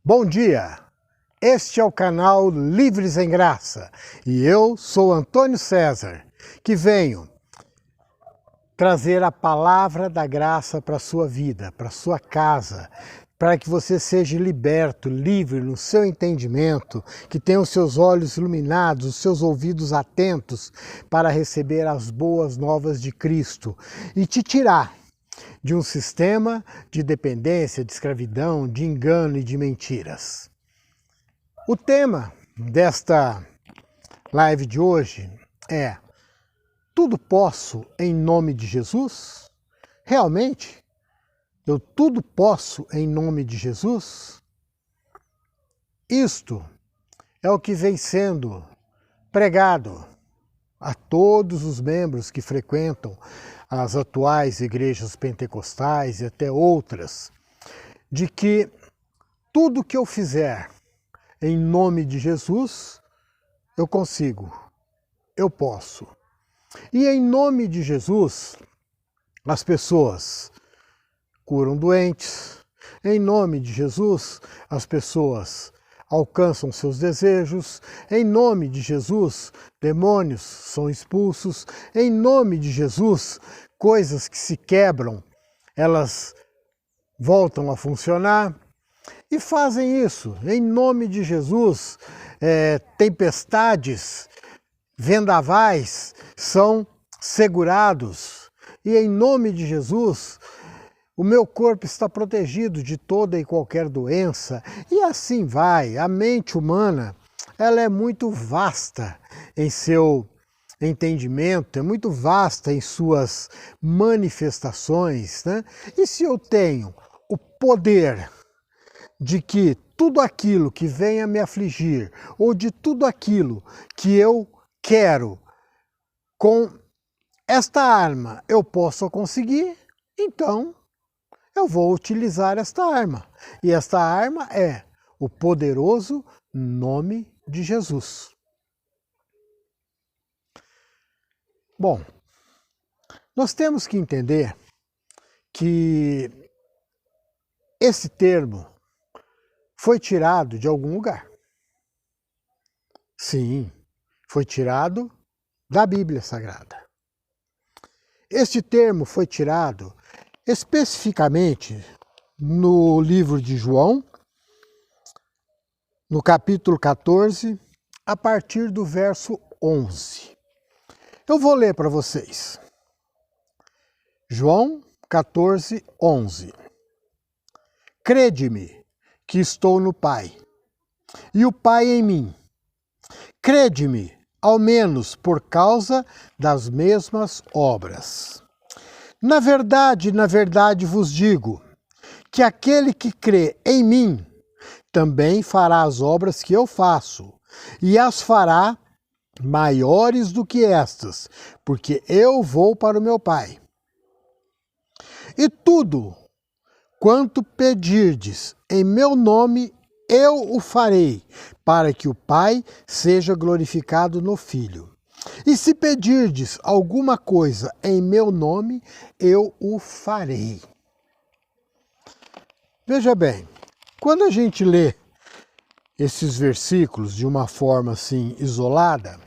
Bom dia! Este é o canal Livres em Graça e eu sou Antônio César, que venho trazer a palavra da graça para a sua vida, para a sua casa, para que você seja liberto, livre no seu entendimento, que tenha os seus olhos iluminados, os seus ouvidos atentos para receber as boas novas de Cristo e te tirar de um sistema de dependência, de escravidão, de engano e de mentiras. O tema desta live de hoje é: tudo posso em nome de Jesus? Realmente? Eu tudo posso em nome de Jesus? Isto é o que vem sendo pregado a todos os membros que frequentam as atuais igrejas pentecostais e até outras, de que tudo que eu fizer em nome de Jesus, eu consigo, eu posso. E em nome de Jesus, as pessoas curam doentes. Em nome de Jesus, as pessoas alcançam seus desejos. Em nome de Jesus, demônios são expulsos. Em nome de Jesus, coisas que se quebram, elas voltam a funcionar. E fazem isso. Em nome de Jesus, tempestades, vendavais são segurados. E em nome de Jesus, o meu corpo está protegido de toda e qualquer doença. E assim vai. A mente humana, ela é muito vasta em seu entendimento, é muito vasta em suas manifestações, né? E se eu tenho o poder de que tudo aquilo que venha me afligir, ou de tudo aquilo que eu quero, com esta arma eu posso conseguir, então eu vou utilizar esta arma. E esta arma é o poderoso nome de Jesus. Bom, nós temos que entender que esse termo foi tirado de algum lugar. Sim, foi tirado da Bíblia Sagrada. Este termo foi tirado especificamente no livro de João, no capítulo 14, a partir do verso 11. Eu vou ler para vocês. João 14, 11. Crede-me que estou no Pai, e o Pai em mim. Crede-me, ao menos por causa das mesmas obras. Na verdade vos digo, que aquele que crê em mim, também fará as obras que eu faço, e as fará maiores do que estas, porque eu vou para o meu Pai. E tudo quanto pedirdes em meu nome, eu o farei, para que o Pai seja glorificado no Filho. E se pedirdes alguma coisa em meu nome, eu o farei. Veja bem, quando a gente lê esses versículos de uma forma assim isolada,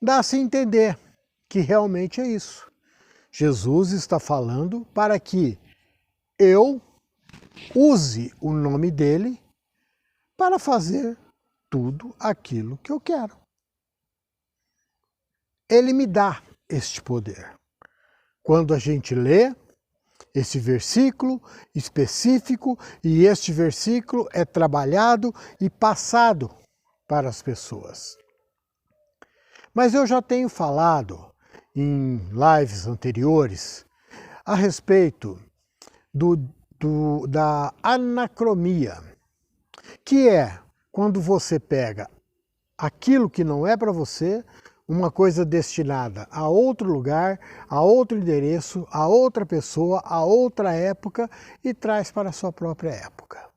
dá-se a entender que realmente é isso. Jesus está falando para que eu use o nome dele para fazer tudo aquilo que eu quero. Ele me dá este poder. Quando a gente lê esse versículo específico, e este versículo é trabalhado e passado para as pessoas. Mas eu já tenho falado em lives anteriores a respeito da anacromia, que é quando você pega aquilo que não é para você, uma coisa destinada a outro lugar, a outro endereço, a outra pessoa, a outra época, e traz para a sua própria época.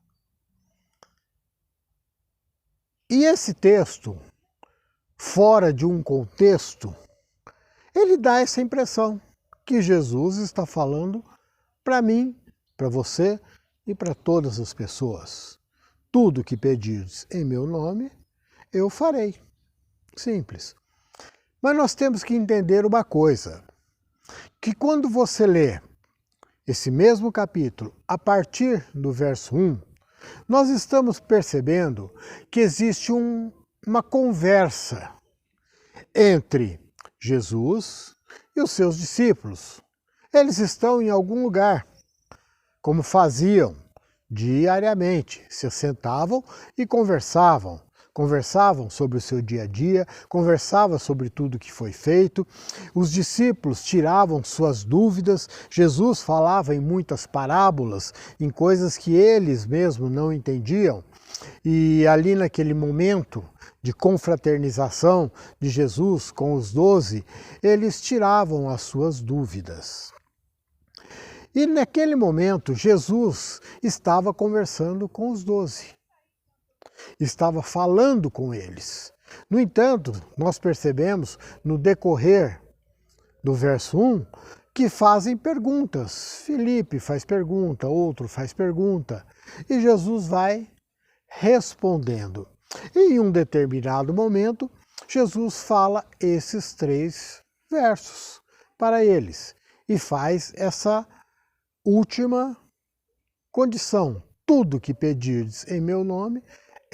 E esse texto, fora de um contexto, ele dá essa impressão que Jesus está falando para mim, para você e para todas as pessoas. tudo que pedirdes em meu nome, eu farei. Simples. Mas nós temos que entender uma coisa, que quando você lê esse mesmo capítulo, a partir do verso 1, nós estamos percebendo que existe uma conversa entre Jesus e os seus discípulos. Eles estão em algum lugar, como faziam diariamente, se sentavam e conversavam. Conversavam sobre o seu dia a dia, conversavam sobre tudo que foi feito. Os discípulos tiravam suas dúvidas. Jesus falava em muitas parábolas, em coisas que eles mesmos não entendiam. E ali naquele momento de confraternização de Jesus com os 12, eles tiravam as suas dúvidas. E naquele momento Jesus estava conversando com os 12. Estava falando com eles. No entanto, nós percebemos no decorrer do verso 1 que fazem perguntas. Filipe faz pergunta, outro faz pergunta, e Jesus vai respondendo. E em um determinado momento, Jesus fala esses 3 versos para eles e faz essa última condição: tudo que pedirdes em meu nome,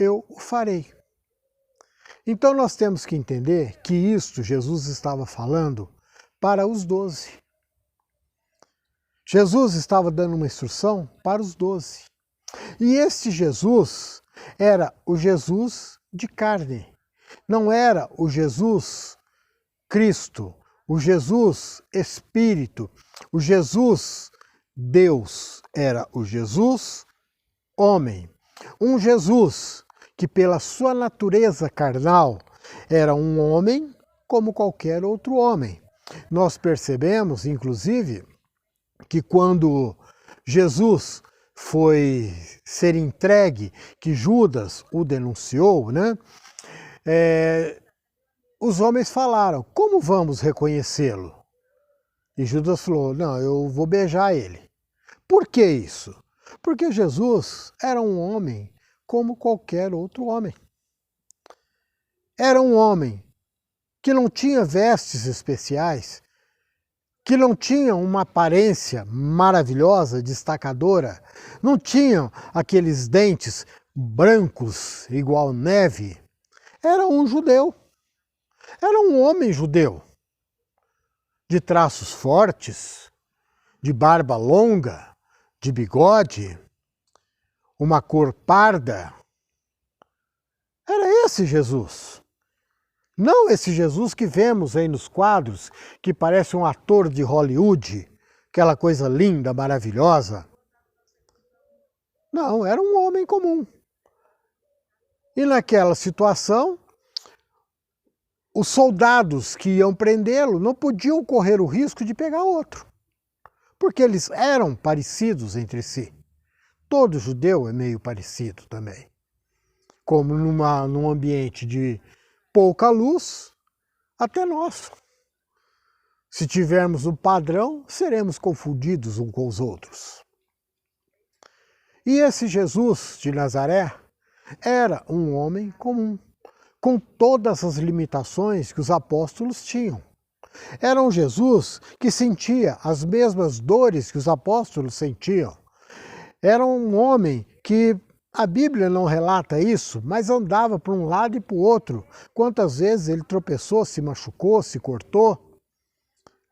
eu o farei. Então nós temos que entender que isto Jesus estava falando para os 12. Jesus estava dando uma instrução para os 12. E este Jesus era o Jesus de carne. Não era o Jesus Cristo, o Jesus Espírito, o Jesus Deus. Era o Jesus homem. Um Jesus que pela sua natureza carnal era um homem como qualquer outro homem. Nós percebemos, inclusive, que quando Jesus foi ser entregue, que Judas o denunciou, né? Os homens falaram: como vamos reconhecê-lo? E Judas falou: não, eu vou beijar ele. Por que isso? Porque Jesus era um homem como qualquer outro homem. Era um homem que não tinha vestes especiais, que não tinha uma aparência maravilhosa, destacadora, não tinha aqueles dentes brancos igual neve. Era um judeu, era um homem judeu, de traços fortes, de barba longa, de bigode, uma cor parda. Era esse Jesus. Não esse Jesus que vemos aí nos quadros, que parece um ator de Hollywood, aquela coisa linda, maravilhosa. Não, era um homem comum. E naquela situação, os soldados que iam prendê-lo não podiam correr o risco de pegar outro, porque eles eram parecidos entre si. Todo judeu é meio parecido também. Como num ambiente de pouca luz, até nós. Se tivermos um padrão, seremos confundidos uns com os outros. E esse Jesus de Nazaré era um homem comum, com todas as limitações que os apóstolos tinham. Era um Jesus que sentia as mesmas dores que os apóstolos sentiam. Era um homem que, a Bíblia não relata isso, mas andava para um lado e para o outro. Quantas vezes ele tropeçou, se machucou, se cortou?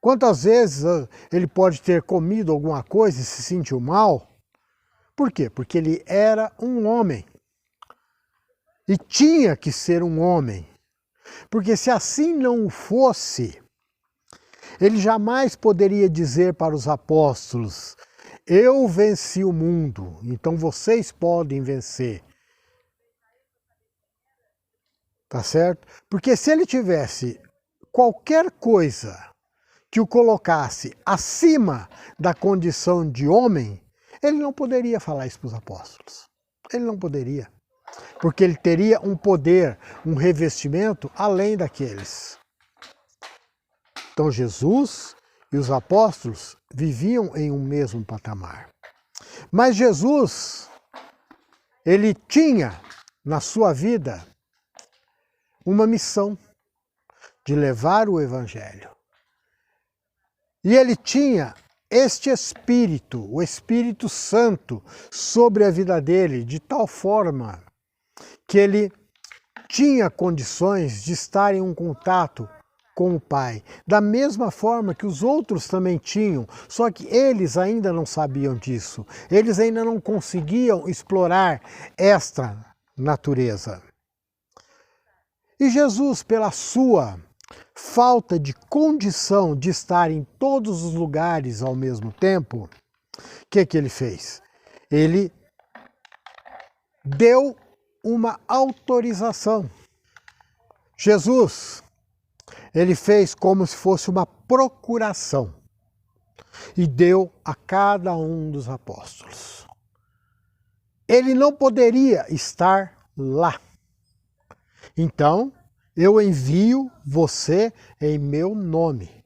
Quantas vezes ele pode ter comido alguma coisa e se sentiu mal? Por quê? Porque ele era um homem. E tinha que ser um homem. Porque se assim não o fosse, ele jamais poderia dizer para os apóstolos: eu venci o mundo, então vocês podem vencer. Tá certo? Porque se ele tivesse qualquer coisa que o colocasse acima da condição de homem, ele não poderia falar isso para os apóstolos. Ele não poderia. Porque ele teria um poder, um revestimento além daqueles. Então Jesus e os apóstolos viviam em um mesmo patamar. Mas Jesus, ele tinha na sua vida uma missão de levar o Evangelho. E ele tinha este Espírito, o Espírito Santo, sobre a vida dele, de tal forma que ele tinha condições de estar em um contato com o Pai, da mesma forma que os outros também tinham, só que eles ainda não sabiam disso, eles ainda não conseguiam explorar esta natureza. E Jesus, pela sua falta de condição de estar em todos os lugares ao mesmo tempo, o que ele fez? Ele deu uma autorização. Jesus, ele fez como se fosse uma procuração e deu a cada um dos apóstolos. Ele não poderia estar lá. Então, eu envio você em meu nome.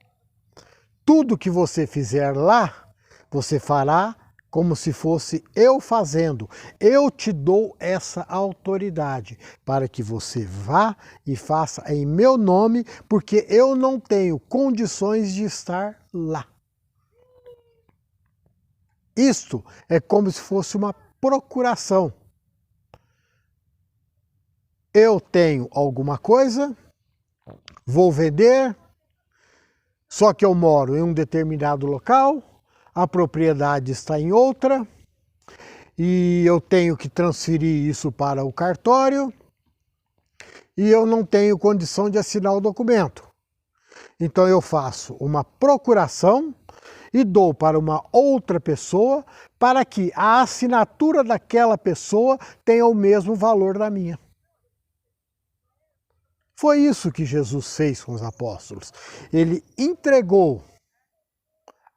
Tudo que você fizer lá, você fará como se fosse eu fazendo. Eu te dou essa autoridade para que você vá e faça em meu nome, porque eu não tenho condições de estar lá. Isto é como se fosse uma procuração. Eu tenho alguma coisa, vou vender, só que eu moro em um determinado local, a propriedade está em outra, e eu tenho que transferir isso para o cartório, e eu não tenho condição de assinar o documento. Então eu faço uma procuração e dou para uma outra pessoa para que a assinatura daquela pessoa tenha o mesmo valor da minha. Foi isso que Jesus fez com os apóstolos. Ele entregou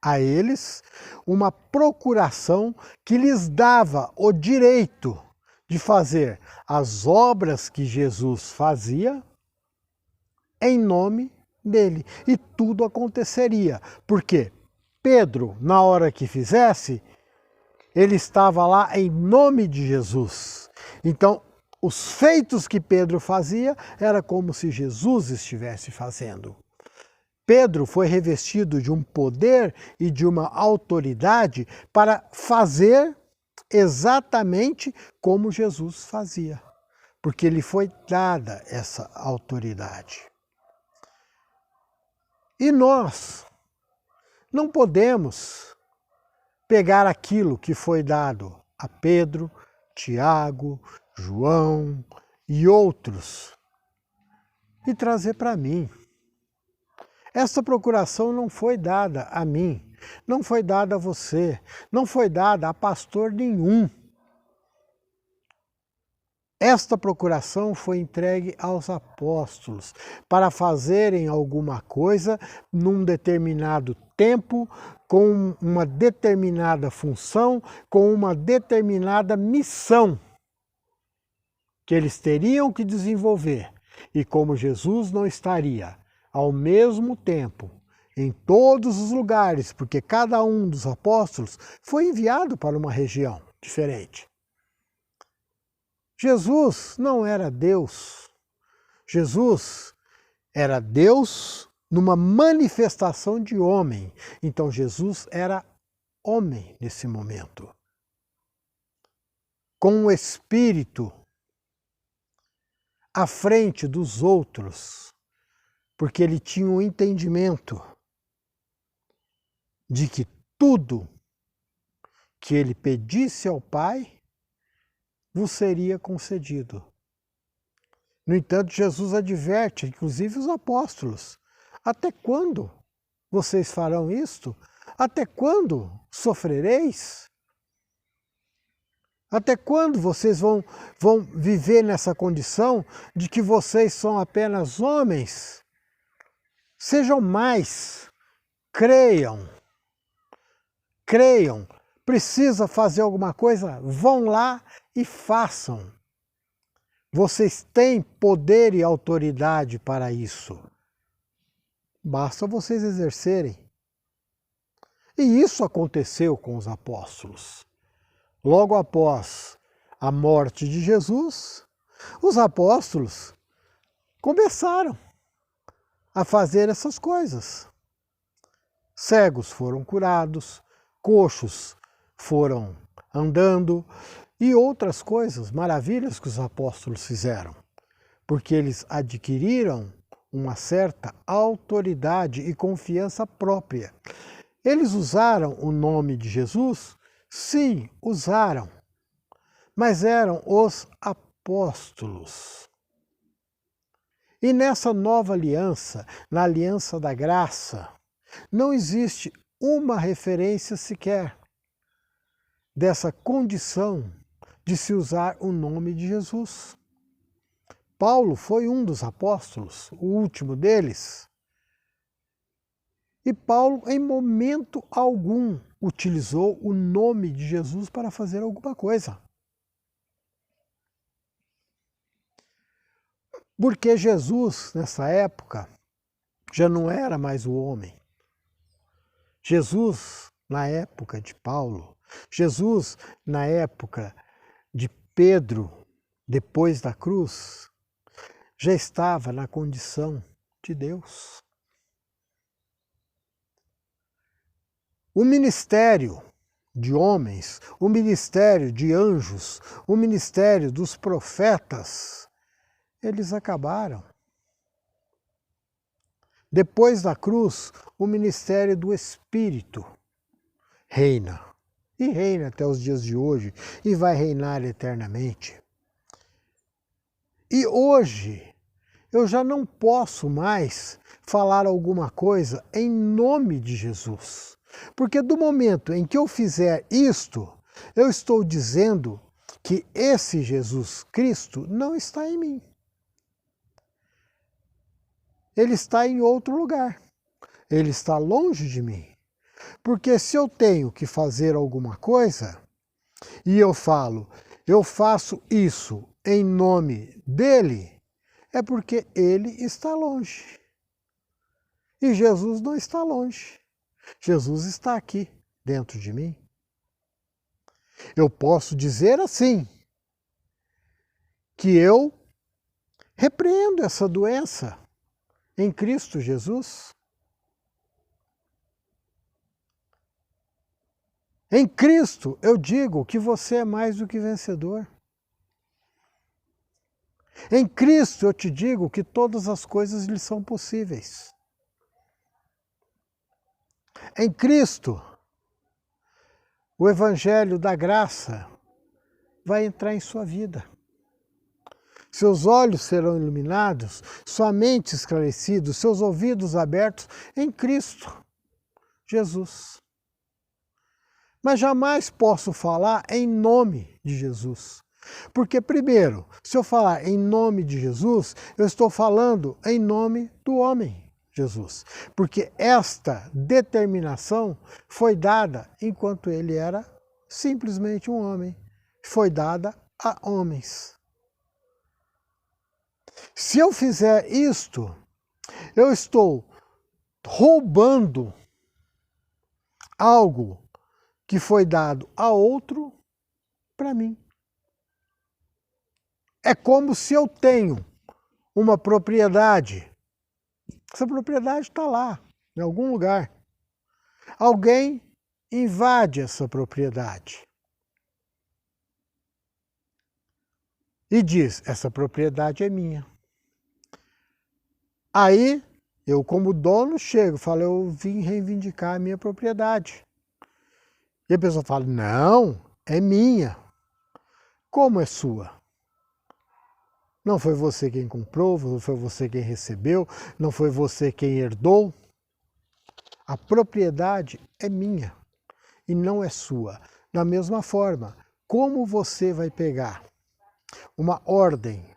a eles uma procuração que lhes dava o direito de fazer as obras que Jesus fazia em nome dele. E tudo aconteceria. Porque Pedro, na hora que fizesse, ele estava lá em nome de Jesus. Então, os feitos que Pedro fazia era como se Jesus estivesse fazendo. Pedro foi revestido de um poder e de uma autoridade para fazer exatamente como Jesus fazia, porque lhe foi dada essa autoridade. E nós não podemos pegar aquilo que foi dado a Pedro, Tiago, João e outros e trazer para mim. Essa procuração não foi dada a mim, não foi dada a você, não foi dada a pastor nenhum. Esta procuração foi entregue aos apóstolos para fazerem alguma coisa num determinado tempo, com uma determinada função, com uma determinada missão que eles teriam que desenvolver. E como Jesus não estaria ao mesmo tempo em todos os lugares, porque cada um dos apóstolos foi enviado para uma região diferente. Jesus não era Deus. Jesus era Deus numa manifestação de homem. Então Jesus era homem nesse momento. Com o Espírito à frente dos outros, porque ele tinha um entendimento de que tudo que ele pedisse ao Pai vos seria concedido. No entanto, Jesus adverte, inclusive os apóstolos, até quando vocês farão isto? Até quando sofrereis? Até quando vocês vão viver nessa condição de que vocês são apenas homens? Sejam mais, creiam, precisa fazer alguma coisa? Vão lá e façam. Vocês têm poder e autoridade para isso. Basta vocês exercerem. E isso aconteceu com os apóstolos. Logo após a morte de Jesus, os apóstolos começaram a fazer essas coisas. Cegos foram curados, coxos foram andando e outras coisas, maravilhas que os apóstolos fizeram, porque eles adquiriram uma certa autoridade e confiança própria. Eles usaram o nome de Jesus? Sim, usaram, mas eram os apóstolos. E nessa nova aliança, na aliança da graça, não existe uma referência sequer dessa condição de se usar o nome de Jesus. Paulo foi um dos apóstolos, o último deles. E Paulo, em momento algum, utilizou o nome de Jesus para fazer alguma coisa. Porque Jesus, nessa época, já não era mais o homem. Jesus, na época de Paulo, Jesus, na época de Pedro, depois da cruz, já estava na condição de Deus. O ministério de homens, o ministério de anjos, o ministério dos profetas, eles acabaram. Depois da cruz, o ministério do Espírito reina. E reina até os dias de hoje, e vai reinar eternamente. E hoje, eu já não posso mais falar alguma coisa em nome de Jesus. Porque do momento em que eu fizer isto, eu estou dizendo que esse Jesus Cristo não está em mim. Ele está em outro lugar. Ele está longe de mim. Porque se eu tenho que fazer alguma coisa, e eu falo, eu faço isso em nome dele, é porque ele está longe. E Jesus não está longe. Jesus está aqui, dentro de mim. Eu posso dizer assim, que eu repreendo essa doença em Cristo Jesus. Em Cristo eu digo que você é mais do que vencedor. Em Cristo eu te digo que todas as coisas lhe são possíveis. Em Cristo, o Evangelho da graça vai entrar em sua vida. Seus olhos serão iluminados, sua mente esclarecida, seus ouvidos abertos em Cristo Jesus. Mas jamais posso falar em nome de Jesus. Porque, primeiro, se eu falar em nome de Jesus, eu estou falando em nome do homem Jesus. Porque esta determinação foi dada enquanto ele era simplesmente um homem. Foi dada a homens. Se eu fizer isto, eu estou roubando algo que foi dado a outro para mim. É como se eu tenho uma propriedade. Essa propriedade está lá, em algum lugar. Alguém invade essa propriedade. E diz, essa propriedade é minha. Aí, eu como dono chego, falo, eu vim reivindicar a minha propriedade. E a pessoa fala, não, é minha. Como é sua? Não foi você quem comprou, não foi você quem recebeu, não foi você quem herdou. A propriedade é minha e não é sua. Da mesma forma, como você vai pegar uma ordem,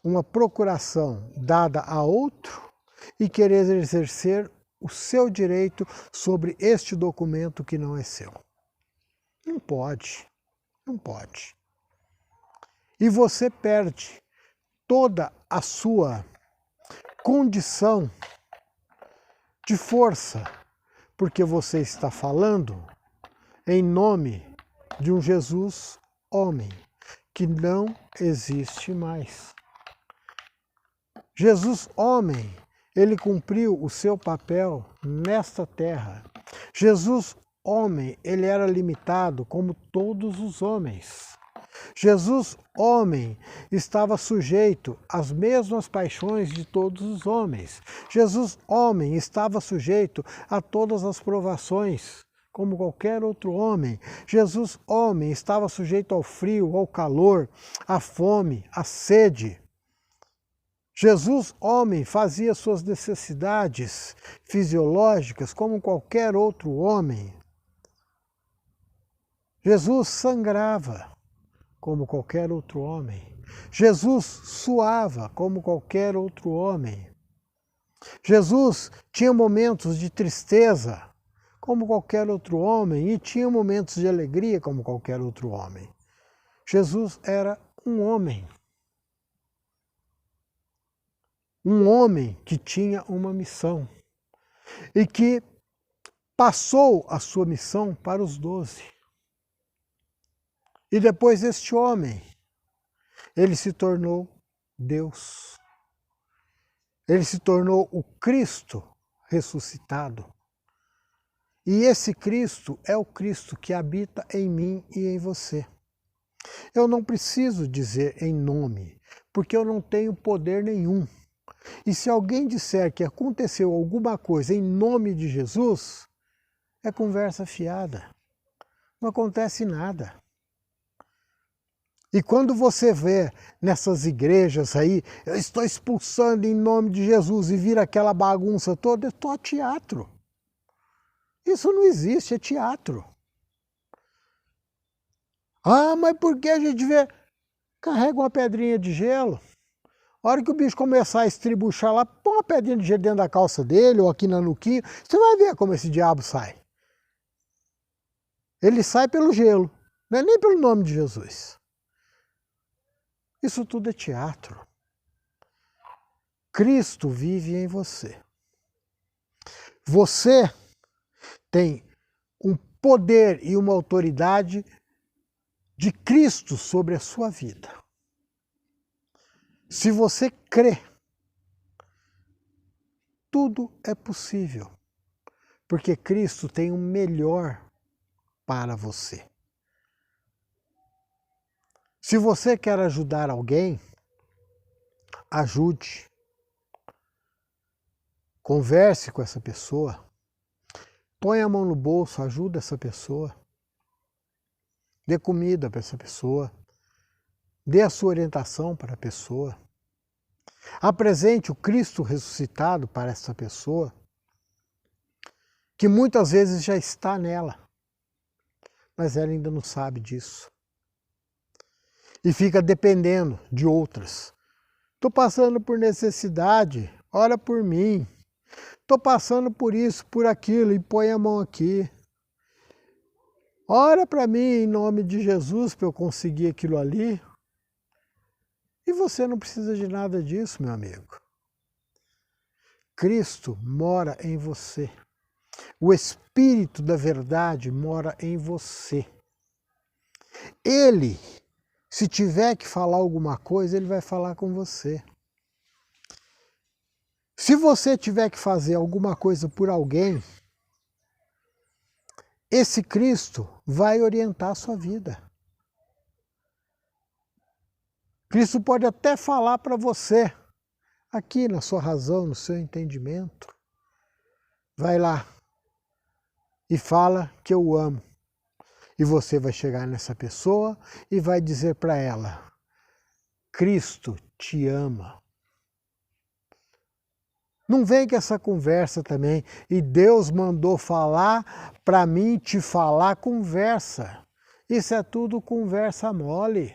uma procuração dada a outro e querer exercer o seu direito sobre este documento que não é seu? Não pode, não pode. E você perde toda a sua condição de força, porque você está falando em nome de um Jesus homem, que não existe mais. Jesus, homem, ele cumpriu o seu papel nesta terra. Jesus, homem, ele era limitado como todos os homens. Jesus, homem, estava sujeito às mesmas paixões de todos os homens. Jesus, homem, estava sujeito a todas as provações, como qualquer outro homem. Jesus, homem, estava sujeito ao frio, ao calor, à fome, à sede. Jesus, homem, fazia suas necessidades fisiológicas como qualquer outro homem. Jesus sangrava como qualquer outro homem. Jesus suava como qualquer outro homem. Jesus tinha momentos de tristeza como qualquer outro homem e tinha momentos de alegria como qualquer outro homem. Jesus era um homem. Um homem que tinha uma missão e que passou a sua missão para os 12. E depois este homem, ele se tornou Deus. Ele se tornou o Cristo ressuscitado. E esse Cristo é o Cristo que habita em mim e em você. Eu não preciso dizer em nome, porque eu não tenho poder nenhum. E se alguém disser que aconteceu alguma coisa em nome de Jesus, é conversa fiada. Não acontece nada. E quando você vê nessas igrejas aí, eu estou expulsando em nome de Jesus e vira aquela bagunça toda, é só teatro. Isso não existe, é teatro. Ah, mas por que a gente vê? Carrega uma pedrinha de gelo. A hora que o bicho começar a estribuchar lá, põe uma pedrinha de gelo dentro da calça dele ou aqui na nuquinha, você vai ver como esse diabo sai. Ele sai pelo gelo, não é nem pelo nome de Jesus. Isso tudo é teatro. Cristo vive em você. Você tem um poder e uma autoridade de Cristo sobre a sua vida. Se você crê, tudo é possível, porque Cristo tem o melhor para você. Se você quer ajudar alguém, ajude. Converse com essa pessoa. Põe a mão no bolso, ajuda essa pessoa. Dê comida para essa pessoa. Dê a sua orientação para a pessoa. Apresente o Cristo ressuscitado para essa pessoa, que muitas vezes já está nela, mas ela ainda não sabe disso. E fica dependendo de outras. Estou passando por necessidade, ora por mim. Estou passando por isso, por aquilo, e põe a mão aqui. Ora para mim em nome de Jesus para eu conseguir aquilo ali. E você não precisa de nada disso, meu amigo. Cristo mora em você. O Espírito da verdade mora em você. Ele, se tiver que falar alguma coisa, ele vai falar com você. Se você tiver que fazer alguma coisa por alguém, esse Cristo vai orientar a sua vida. Cristo pode até falar para você, aqui na sua razão, no seu entendimento. Vai lá e fala que eu o amo. E você vai chegar nessa pessoa e vai dizer para ela, Cristo te ama. Não vem com essa conversa também. E Deus mandou falar para mim te falar, conversa. Isso é tudo conversa mole.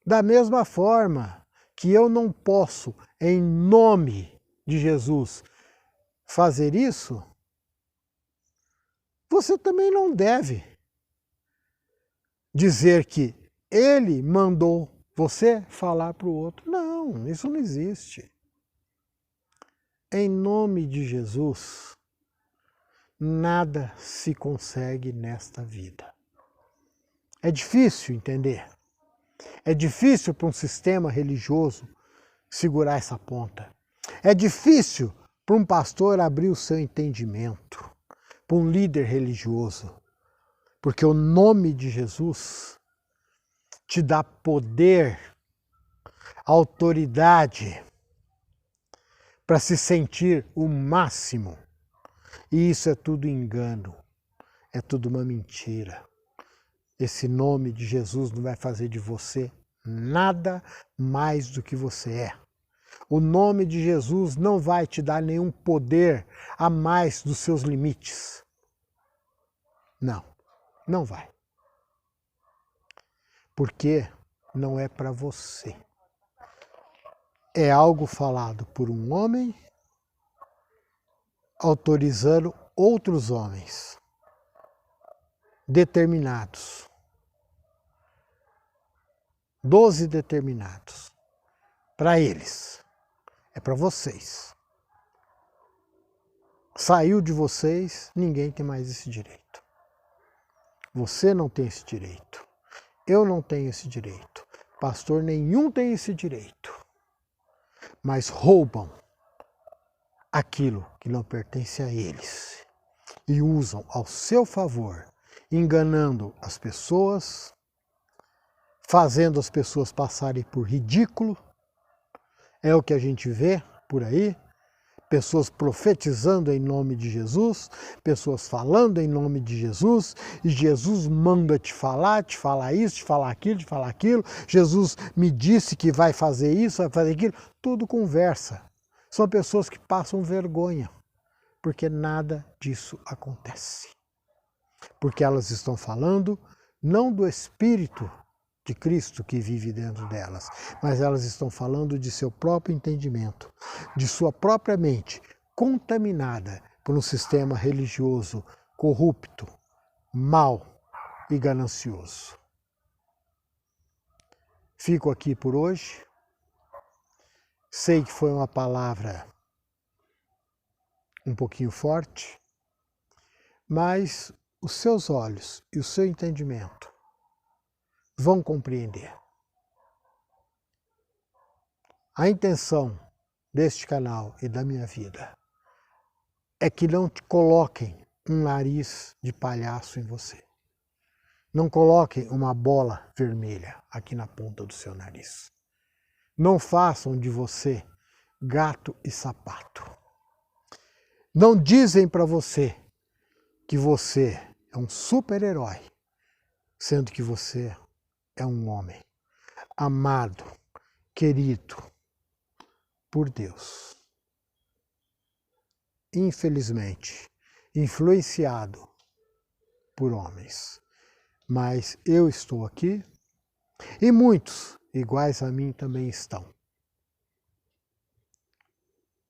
Da mesma forma que eu não posso, em nome de Jesus, fazer isso, você também não deve dizer que ele mandou você falar para o outro. Não, isso não existe. Em nome de Jesus, nada se consegue nesta vida. É difícil entender. É difícil para um sistema religioso segurar essa ponta. É difícil para um pastor abrir o seu entendimento, para um líder religioso, porque o nome de Jesus te dá poder, autoridade para se sentir o máximo. E isso é tudo engano, é tudo uma mentira. Esse nome de Jesus não vai fazer de você nada mais do que você é. O nome de Jesus não vai te dar nenhum poder a mais dos seus limites. Não, não vai. Porque não é para você. É algo falado por um homem autorizando outros homens determinados. 12 determinados. Para eles. É para vocês. Saiu de vocês, ninguém tem mais esse direito. Você não tem esse direito. Eu não tenho esse direito. Pastor nenhum tem esse direito. Mas roubam aquilo que não pertence a eles e usam ao seu favor, enganando as pessoas, fazendo as pessoas passarem por ridículo. É o que a gente vê por aí, pessoas profetizando em nome de Jesus, pessoas falando em nome de Jesus, e Jesus manda te falar isso, te falar aquilo, te falar aquilo. Jesus me disse que vai fazer isso, vai fazer aquilo. Tudo conversa. São pessoas que passam vergonha, porque nada disso acontece. Porque elas estão falando não do Espírito de Cristo que vive dentro delas, mas elas estão falando de seu próprio entendimento, de sua própria mente, contaminada por um sistema religioso corrupto, mau e ganancioso. Fico aqui por hoje. Sei que foi uma palavra um pouquinho forte, mas os seus olhos e o seu entendimento vão compreender. A intenção deste canal e da minha vida é que não te coloquem um nariz de palhaço em você. Não coloquem uma bola vermelha aqui na ponta do seu nariz. Não façam de você gato e sapato. Não dizem para você que você é um super-herói, sendo que você é um homem amado, querido por Deus. Infelizmente, influenciado por homens. Mas eu estou aqui e muitos iguais a mim também estão.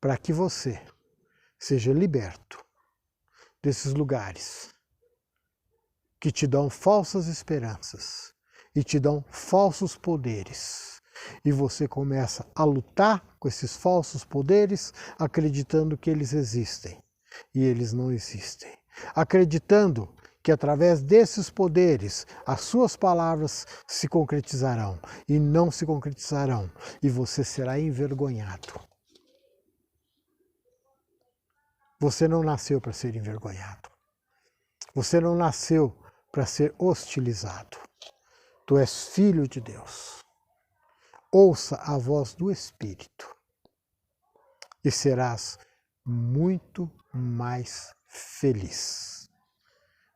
Para que você seja liberto desses lugares que te dão falsas esperanças e te dão falsos poderes. E você começa a lutar com esses falsos poderes, acreditando que eles existem. E eles não existem. Acreditando que através desses poderes as suas palavras se concretizarão e não se concretizarão. E você será envergonhado. Você não nasceu para ser envergonhado. Você não nasceu para ser hostilizado. Tu és filho de Deus. Ouça a voz do Espírito e serás muito mais feliz.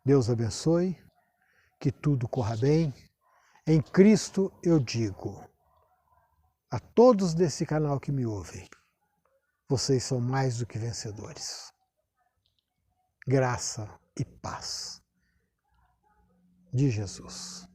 Deus abençoe, que tudo corra bem. Em Cristo eu digo a todos desse canal que me ouvem, vocês são mais do que vencedores. Graça e paz de Jesus.